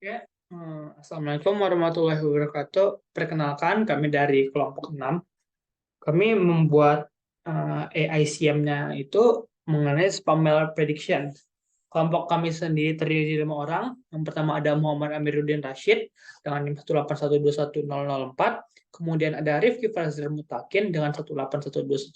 Ya, Assalamualaikum warahmatullahi wabarakatuh. Perkenalkan, kami dari kelompok 6. Kami membuat AI SIEM-nya itu mengenai spam mail prediction. Kelompok kami sendiri terdiri dari 5 orang. Yang pertama ada Muhammad Amiruddin Rashid dengan NIM 181211004. Kemudian ada Rifki Fazil Mutakin dengan 181211015.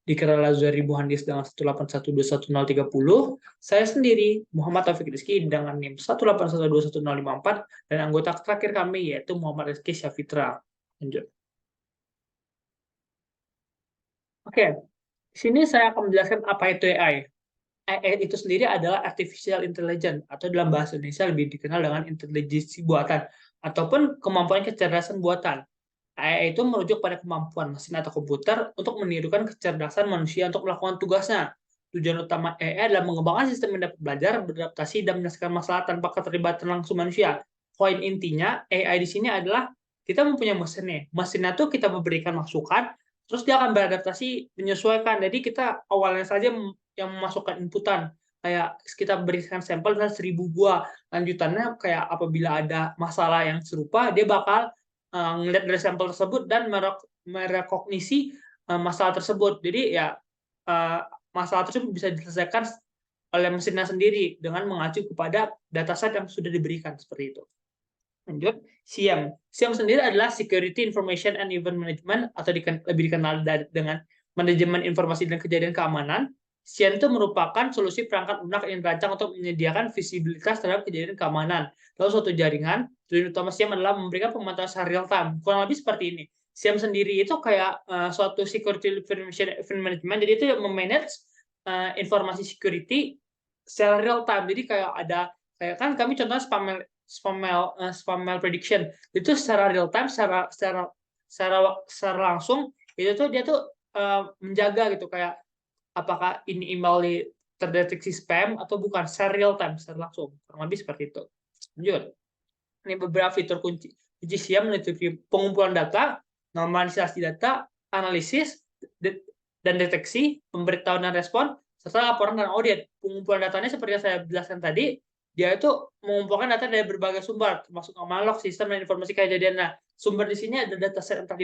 Dikira Lazari Buhandis dengan 181211030. Saya sendiri, Muhammad Taufik Rizky, dengan NIM 181211054. Dan anggota terakhir kami yaitu Muhammad Rizky Syafitra. Lanjut. Oke, di sini saya akan menjelaskan apa itu AI. AI itu sendiri adalah artificial intelligence atau dalam bahasa Indonesia lebih dikenal dengan intelijensi buatan ataupun kemampuan kecerdasan buatan. AI itu merujuk pada kemampuan mesin atau komputer untuk menirukan kecerdasan manusia untuk melakukan tugasnya. Tujuan utama AI adalah mengembangkan sistem yang dapat belajar, beradaptasi, dan menyelesaikan masalah tanpa keterlibatan langsung manusia. Poin intinya, AI di sini adalah kita mempunyai mesinnya. Mesinnya tuh kita memberikan masukan, terus dia akan beradaptasi, menyesuaikan. Jadi kita awalnya saja yang memasukkan inputan, kayak kita berikan sampel misalnya 1.000 buah. Lanjutannya kayak apabila ada masalah yang serupa, dia bakal ngelihat dari sampel tersebut dan merekognisi masalah tersebut. Jadi ya uh, masalah tersebut bisa diselesaikan oleh mesinnya sendiri dengan mengacu kepada dataset yang sudah diberikan seperti itu. Lanjut, SIEM. SIEM sendiri adalah Security Information and Event Management atau lebih dikenal dengan manajemen informasi dan kejadian keamanan. SIEM itu merupakan solusi perangkat lunak yang dirancang untuk menyediakan visibilitas terhadap kejadian keamanan. Lalu suatu jaringan, tujuan utama SIEM adalah memberikan pemantauan secara real time. Kurang lebih seperti ini. SIEM sendiri itu kayak suatu Security Information Event Management, jadi itu memanage informasi security secara real time. Jadi kayak ada, kayak kan kami contohnya spam mail prediction itu secara real time, secara langsung itu tuh dia tuh menjaga gitu kayak apakah ini email terdeteksi spam atau bukan, secara real time, secara langsung, kurang lebih seperti itu. Lanjut, ini beberapa fitur kunci SIEM meliputi pengumpulan data, normalisasi data, analisis dan deteksi, pemberitahuan dan respon, serta laporan dan audit. Pengumpulan datanya seperti yang saya jelaskan tadi, dia itu mengumpulkan data dari berbagai sumber, termasuk analog, sistem, dan informasi kejadian. Nah, sumber di sini ada dataset yang telah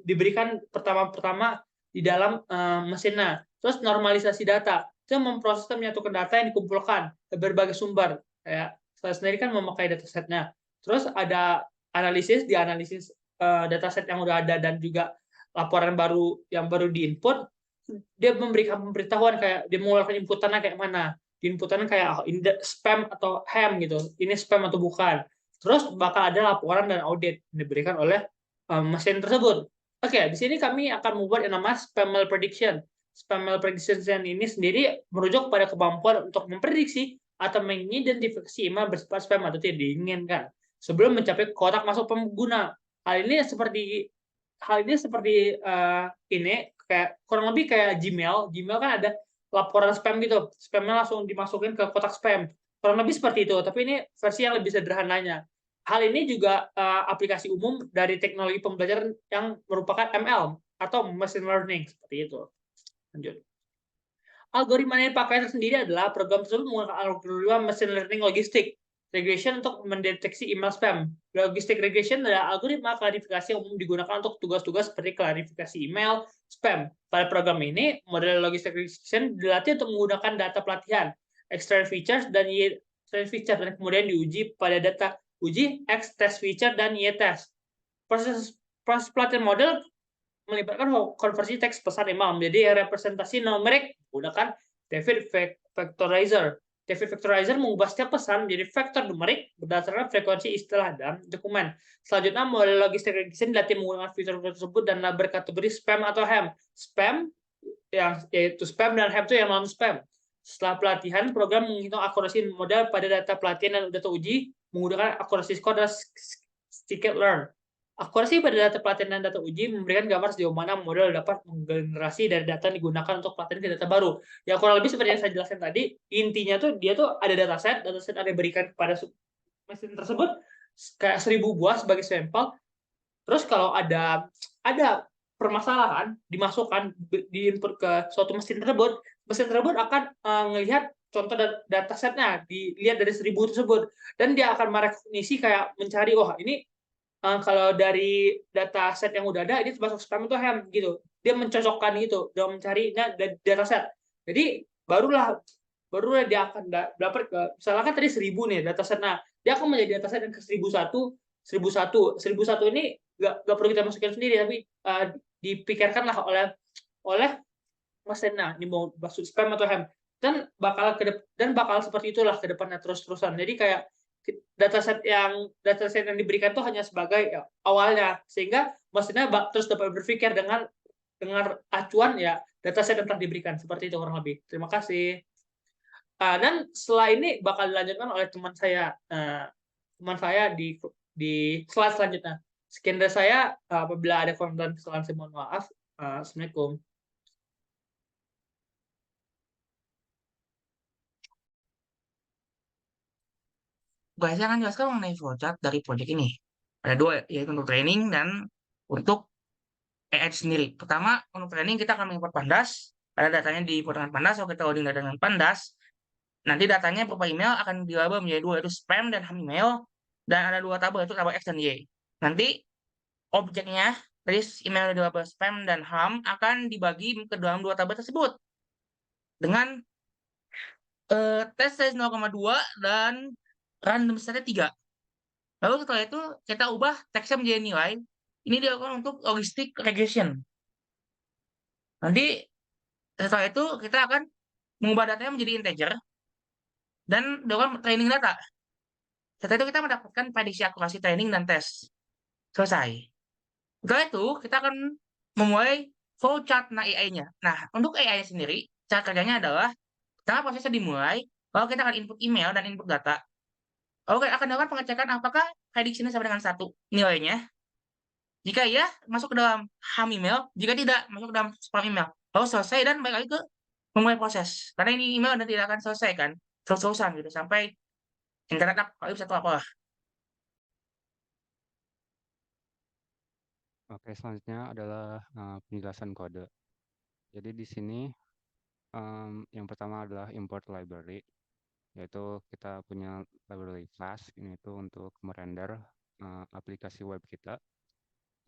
diberikan pertama-pertama di dalam mesinnya. Terus normalisasi data, itu memproses dan menyatukan data yang dikumpulkan dari berbagai sumber. Kayak saya sendiri kan memakai datasetnya. Terus ada dianalisis dataset yang udah ada dan juga laporan baru yang baru diinput, dia memberikan pemberitahuan kayak dia mengeluarkan inputannya kayak mana. Di inputannya kayak ini spam atau ham gitu. Ini spam atau bukan. Terus bakal ada laporan dan audit yang diberikan oleh mesin tersebut. Oke, di sini kami akan membuat yang namanya spam mail prediction. Spam mail prediction ini sendiri merujuk pada kemampuan untuk memprediksi atau mengidentifikasi email bersifat spam atau tidak diinginkan sebelum mencapai kotak masuk pengguna. Hal ini seperti ini kayak kurang lebih kayak Gmail. Gmail kan ada laporan spam gitu. Spamnya langsung dimasukin ke kotak spam. Kurang lebih seperti itu, tapi ini versi yang lebih sederhananya. Hal ini juga aplikasi umum dari teknologi pembelajaran yang merupakan ML atau machine learning seperti itu. Lanjut. Algoritma yang dipakai sendiri adalah program tersebut menggunakan algoritma machine learning logistik regression untuk mendeteksi email spam. Logistic regression adalah algoritma klarifikasi yang umum digunakan untuk tugas-tugas seperti klarifikasi email spam. Pada program ini, model logistic regression dilatih untuk menggunakan data pelatihan, extract features dan feature dan kemudian diuji pada data uji X test feature dan Y test. Proses pelatihan model melibatkan konversi teks pesan email menjadi representasi numerik menggunakan David Vectorizer. David Vectorizer mengubah setiap pesan menjadi vektor numerik berdasarkan frekuensi istilah dalam dokumen. Selanjutnya, model logistik regression dilatih menggunakan fitur tersebut dan berkategori spam atau ham. Spam yaitu spam dan ham itu yang non spam. Setelah pelatihan, program menghitung akurasi model pada data pelatihan dan data uji menggunakan akurasi skor dan scikit-learn. Akurasi pada data pelatihan dan data uji memberikan gambar sejauh mana model dapat menggenerasi dari data yang digunakan untuk pelatihan ke data baru. Ya kurang lebih seperti yang saya jelaskan tadi, intinya tuh dia tuh ada dataset ada diberikan kepada mesin tersebut kayak 1.000 buah sebagai sampel. Terus kalau ada permasalahan dimasukkan diinput ke suatu mesin tersebut akan ngelihat contoh datasetnya, dilihat dari 1.000 tersebut, dan dia akan merekognisi kayak mencari, "Oh, ini kalau dari dataset yang udah ada, ini termasuk spam atau ham," gitu. Dia mencocokkan gitu, dengan mencarinya dataset. Jadi barulah dia akan dapat ke misalkan tadi 1.000 nih dataset. Nah, dia akan menjadi dataset yang ke 1.001, 1.001. 1.001 ini nggak perlu kita masukin sendiri, tapi dipikirkanlah oleh oleh mesin. Nah, ini mau masuk spam atau ham, dan bakal seperti itulah ke depannya terus-terusan. Jadi kayak dataset yang diberikan itu hanya sebagai ya, awalnya, sehingga mesinnya terus dapat berpikir dengan acuan ya dataset yang telah diberikan. Seperti itu kurang lebih. Terima kasih. Dan setelah ini bakal dilanjutkan oleh teman saya di slide selanjutnya. Sekian dari saya. Apabila ada kurang dan kesalahan, saya mohon maaf. Assalamualaikum. Saya akan jelaskan mengenai flowchart dari project ini. Ada dua, yaitu untuk training dan untuk AI sendiri. Pertama, untuk training kita akan mengimport Pandas. Ada datanya di dengan Pandas, kalau kita loading data dengan Pandas, nanti datanya berupa email akan dilabel menjadi dua, yaitu spam dan ham email. Dan ada dua tabel, yaitu tabel X dan Y. Nanti objeknya, dari email yang dilabel spam dan ham akan dibagi ke dalam dua tabel tersebut. Dengan test size 0,2 dan random set 3. Lalu setelah itu kita ubah teksnya menjadi nilai. Ini dilakukan untuk logistic regression. Nanti setelah itu kita akan mengubah datanya menjadi integer dan dilakukan training data. Setelah itu kita mendapatkan prediksi akurasi training dan tes. Selesai. Setelah itu kita akan memulai flowchart AI-nya. Nah, untuk AI sendiri, cara kerjanya adalah pertama prosesnya dimulai, lalu kita akan input email dan input data. Lalu kita akan melakukan pengecekan apakah prediksinya sama dengan satu nilainya. Jika iya, masuk ke dalam ham email. Jika tidak, masuk ke dalam spam email. Lalu selesai dan balik lagi ke memulai proses. Karena ini email dan tidak akan selesai kan. Terus-terusan gitu. Sampai internet up. Kalau bisa apa. Oke, selanjutnya adalah penjelasan kode. Jadi di sini yang pertama adalah import library, yaitu kita punya library class ini itu untuk merender aplikasi web kita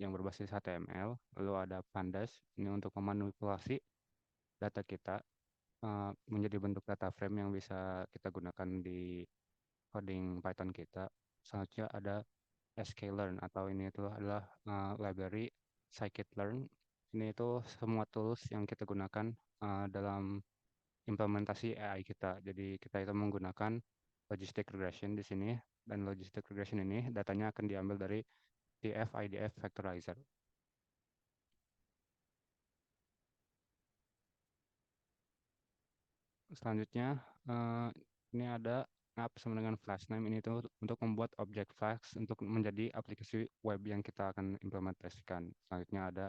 yang berbasis HTML. Lalu ada pandas ini untuk memanipulasi data kita menjadi bentuk data frame yang bisa kita gunakan di coding Python kita. Selanjutnya ada sklearn atau ini itu adalah library scikit-learn. Ini itu semua tools yang kita gunakan dalam implementasi AI kita. Jadi kita itu menggunakan logistic regression di sini, dan logistic regression ini datanya akan diambil dari TF-IDF factorizer. Selanjutnya ini ada app sama dengan flash name. Ini tuh untuk membuat objek flash untuk menjadi aplikasi web yang kita akan implementasikan. Selanjutnya ada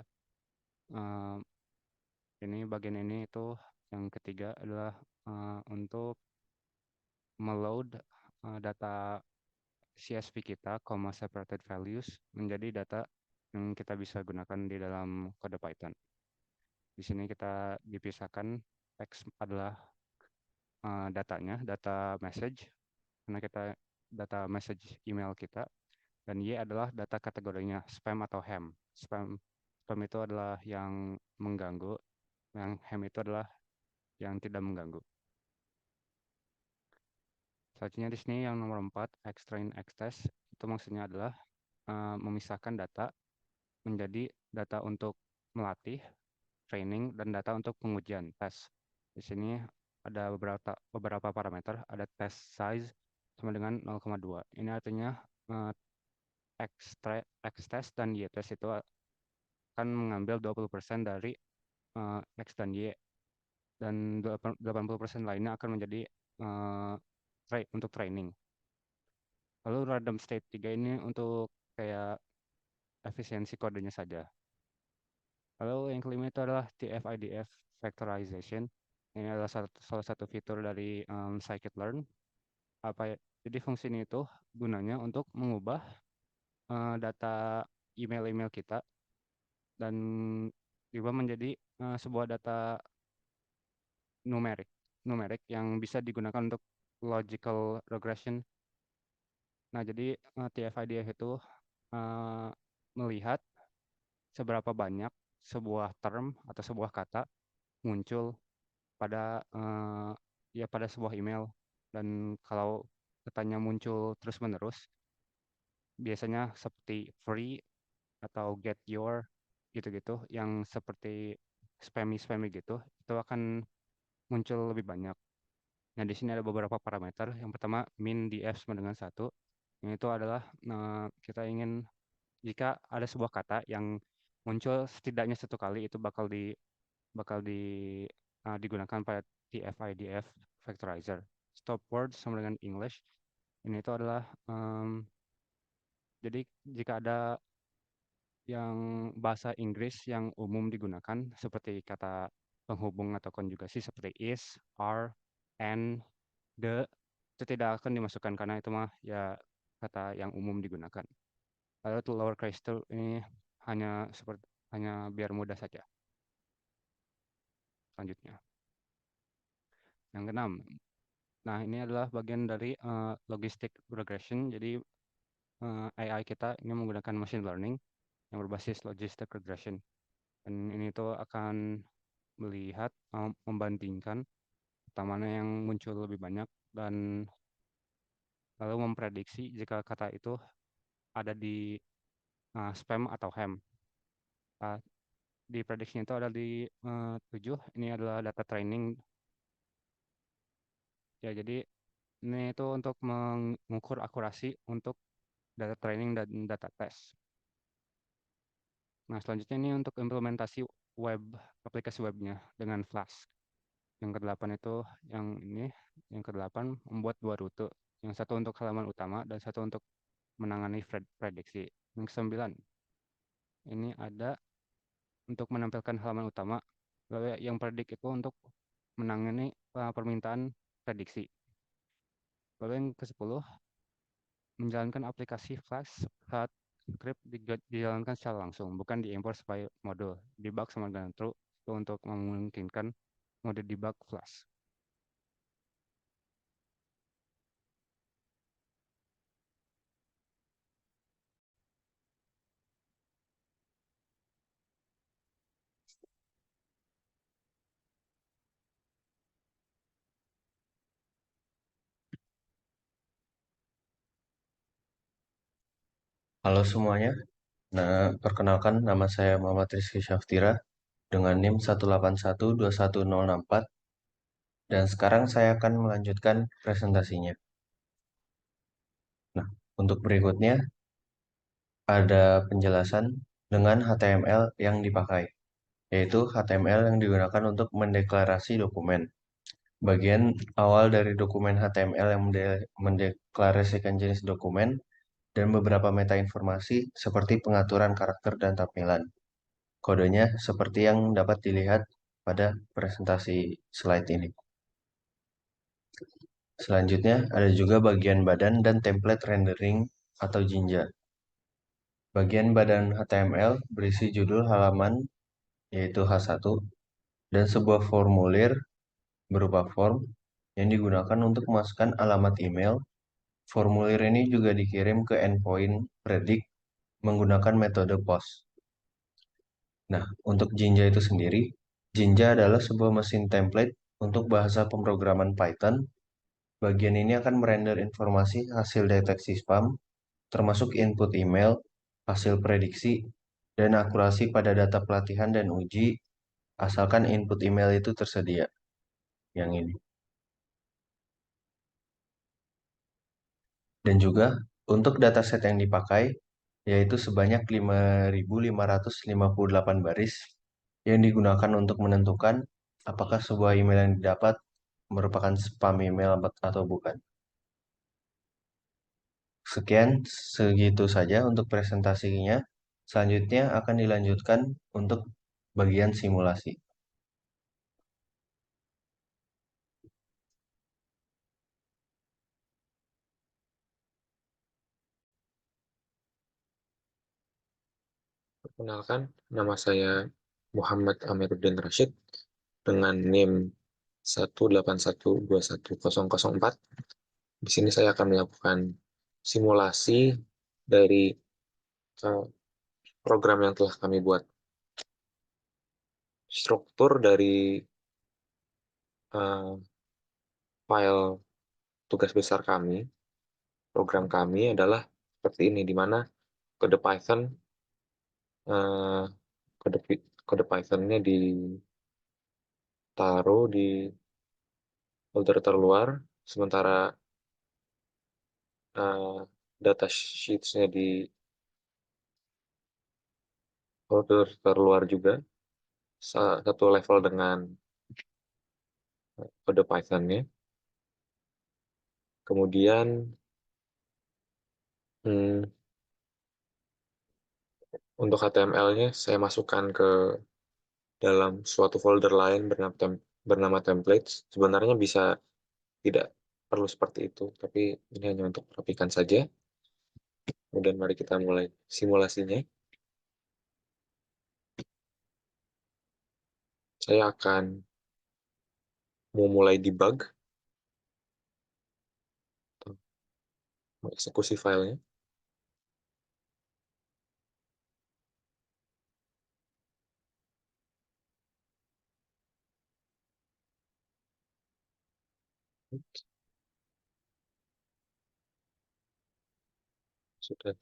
ini bagian ini itu yang ketiga adalah untuk meload data CSV kita, separated values, menjadi data yang kita bisa gunakan di dalam kode Python. Di sini kita dipisahkan, X adalah datanya, data message, karena kita data message email kita, dan Y adalah data kategorinya, spam atau ham. Spam itu adalah yang mengganggu, yang ham itu adalah yang tidak mengganggu. Selanjutnya di sini yang nomor 4, Xtrain Xtest, itu maksudnya adalah memisahkan data menjadi data untuk melatih, training, dan data untuk pengujian, tes. Di sini ada beberapa parameter, ada test size sama dengan 0,2. Ini artinya Xtest dan YTest itu akan mengambil 20% dari X dan Y, dan 80% lainnya akan menjadi untuk training. Lalu random state 3 ini untuk kayak efisiensi kodenya saja. Lalu yang kelima itu adalah TF-IDF factorization. Ini adalah salah satu fitur dari scikit-learn. Jadi fungsi ini itu gunanya untuk mengubah data email-email kita dan diubah menjadi sebuah data numerik numerik yang bisa digunakan untuk logical regression. Nah, jadi TF-IDF itu eh, melihat seberapa banyak sebuah term atau sebuah kata muncul pada ya pada sebuah email, dan kalau katanya muncul terus-menerus, biasanya seperti free atau get your gitu-gitu yang seperti spammy gitu, itu akan muncul lebih banyak. Nah, di sini ada beberapa parameter. Yang pertama, min df sama dengan 1. Yang itu adalah kita ingin jika ada sebuah kata yang muncul setidaknya satu kali, itu bakal digunakan pada TF-IDF factorizer. Stop word sama dengan English. Ini itu adalah jadi jika ada yang bahasa Inggris yang umum digunakan seperti kata penghubung atau konjugasi seperti is, are, and, the, itu tidak akan dimasukkan karena itu mah ya kata yang umum digunakan. Lalu to lower case ini hanya biar mudah saja. Selanjutnya, yang keenam. Nah, ini adalah bagian dari logistic regression. Jadi AI kita ini menggunakan machine learning yang berbasis logistic regression. Dan ini tuh akan melihat, membandingkan mana yang muncul lebih banyak, dan lalu memprediksi jika kata itu ada di spam atau ham. Uh, di prediksinya itu ada di 7. Ini adalah data training. Ya, jadi ini itu untuk mengukur akurasi untuk data training dan data test. Nah, selanjutnya ini untuk implementasi web, aplikasi webnya dengan Flask. Yang ke-8 itu yang ke-8 membuat 2 rute. Yang satu untuk halaman utama dan satu untuk menangani prediksi. Yang ke-9 ini ada untuk menampilkan halaman utama. Lalu yang predik itu untuk menangani permintaan prediksi. Lalu yang ke-10 menjalankan aplikasi Flask saat script dijalankan secara langsung, bukan diimpor sebagai modul. Debug sama dengan true itu untuk memungkinkan mode debug Flask. Halo semuanya, perkenalkan nama saya Muhammad Rizky Syaftira dengan NIM 1812164 dan sekarang saya akan melanjutkan presentasinya. Nah, untuk berikutnya ada penjelasan dengan HTML yang dipakai, yaitu HTML yang digunakan untuk mendeklarasi dokumen. Bagian awal dari dokumen HTML yang mendeklarasikan jenis dokumen dan beberapa meta informasi seperti pengaturan karakter dan tampilan. Kodenya seperti yang dapat dilihat pada presentasi slide ini. Selanjutnya ada juga bagian badan dan template rendering atau Jinja. Bagian badan HTML berisi judul halaman yaitu H1 dan sebuah formulir berupa form yang digunakan untuk memasukkan alamat email. Formulir ini juga dikirim ke endpoint predict menggunakan metode POST. Nah, untuk Jinja itu sendiri, Jinja adalah sebuah mesin template untuk bahasa pemrograman Python. Bagian ini akan merender informasi hasil deteksi spam, termasuk input email, hasil prediksi, dan akurasi pada data pelatihan dan uji, asalkan input email itu tersedia. Yang ini. Dan juga untuk dataset yang dipakai, yaitu sebanyak 5.558 baris, yang digunakan untuk menentukan apakah sebuah email yang didapat merupakan spam email atau bukan. Segitu saja untuk presentasinya. Selanjutnya akan dilanjutkan untuk bagian simulasi. Perkenalkan, nama saya Muhammad Amiruddin Rashid dengan NIM 181210004. Di sini saya akan melakukan simulasi dari program yang telah kami buat. Struktur dari file tugas besar kami, program kami adalah seperti ini, di mana kode Python kode Python-nya ditaruh di folder terluar, sementara data sheets-nya di folder terluar juga, satu level dengan kode Python-nya. Kemudian untuk HTML-nya saya masukkan ke dalam suatu folder lain bernama templates. Sebenarnya bisa tidak perlu seperti itu, tapi ini hanya untuk merapikan saja. Kemudian mari kita mulai simulasinya. Saya akan memulai debug, mengeksekusi filenya. Sudah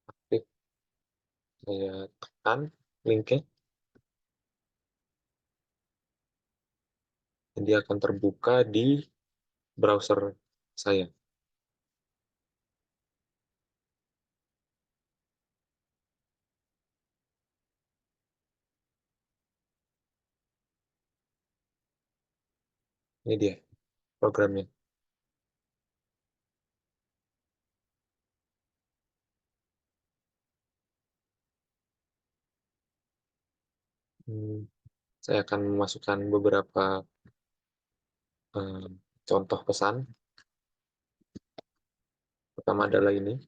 aktif, saya tekan linknya, dan dia akan terbuka di browser saya. Ini dia programnya. Saya akan memasukkan beberapa contoh pesan. Pertama adalah ini.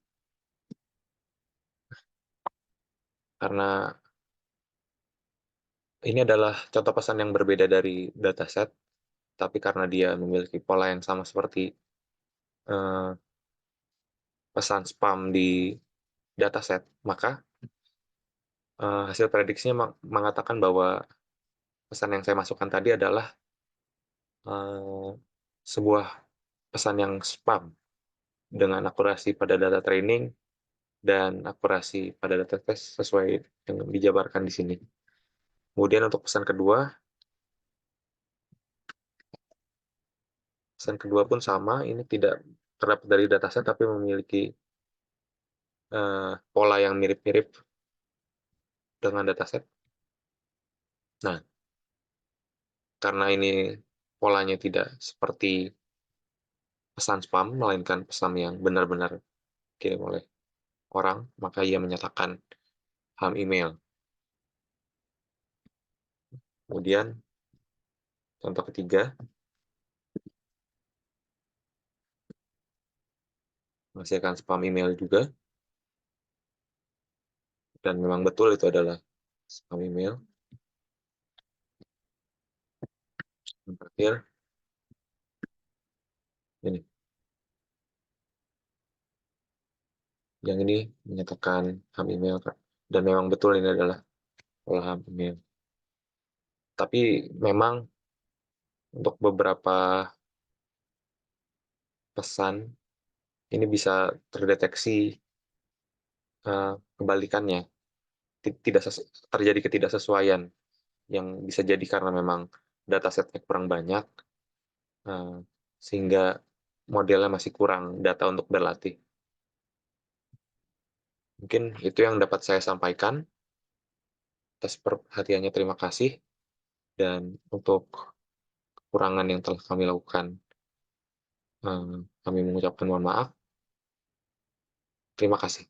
Karena ini adalah contoh pesan yang berbeda dari dataset, tapi karena dia memiliki pola yang sama seperti pesan spam di dataset, maka hasil prediksinya mengatakan bahwa pesan yang saya masukkan tadi adalah sebuah pesan yang spam dengan akurasi pada data training dan akurasi pada data test sesuai yang dijabarkan di sini. Kemudian untuk pesan kedua pun sama, ini tidak terdapat dari dataset tapi memiliki pola yang mirip-mirip dengan dataset. Nah, karena ini polanya tidak seperti pesan spam, melainkan pesan yang benar-benar dikirim oleh orang, maka ia menyatakan ham email. Kemudian, contoh ketiga, menghasilkan spam email juga, dan memang betul itu adalah spam email. Yang terakhir, ini. Yang ini menyatakan ham email, dan memang betul ini adalah ham email. Tapi memang untuk beberapa pesan, ini bisa terdeteksi kebalikannya. Tidak terjadi ketidaksesuaian, yang bisa jadi karena memang datasetnya kurang banyak, sehingga modelnya masih kurang data untuk berlatih. Mungkin itu yang dapat saya sampaikan. Atas perhatiannya terima kasih, dan untuk kekurangan yang telah kami lakukan, kami mengucapkan mohon maaf. Terima kasih.